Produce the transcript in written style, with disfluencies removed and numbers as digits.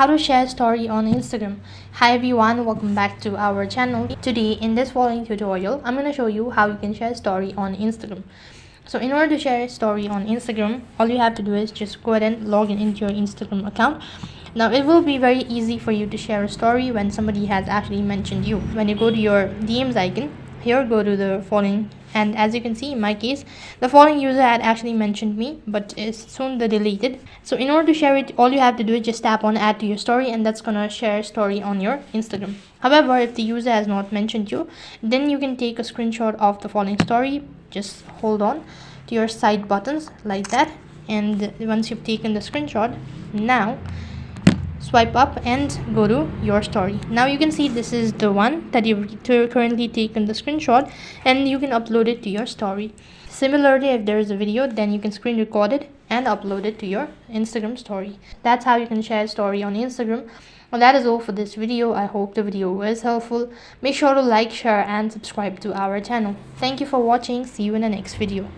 how to share story on Instagram. Hi everyone, welcome back to our channel. Today in this following tutorial, I'm going to show you how you can share story on Instagram. So in order to share a story on Instagram, all you have to do is just go ahead and log in into your Instagram account. Now it will be very easy for you to share a story when somebody has actually mentioned you. When you go to your DMs icon, here go to the following, and as you can see in my case, the following user had actually mentioned me, but is soon the deleted. So in order to share it, all you have to do is just tap on add to your story, and that's gonna share story on your Instagram. However, if the user has not mentioned you, then you can take a screenshot of the following story. Just hold on to your side buttons like that, and once you've taken the screenshot, now swipe up and go to your story. Now you can see this is the one that you've currently taken the screenshot, and you can upload it to your story. Similarly, if there is a video, then you can screen record it and upload it to your Instagram story. That's how you can share a story on Instagram. Well, that is all for this video. I hope the video was helpful. Make sure to like, share and subscribe to our channel. Thank you for watching. See you in the next video.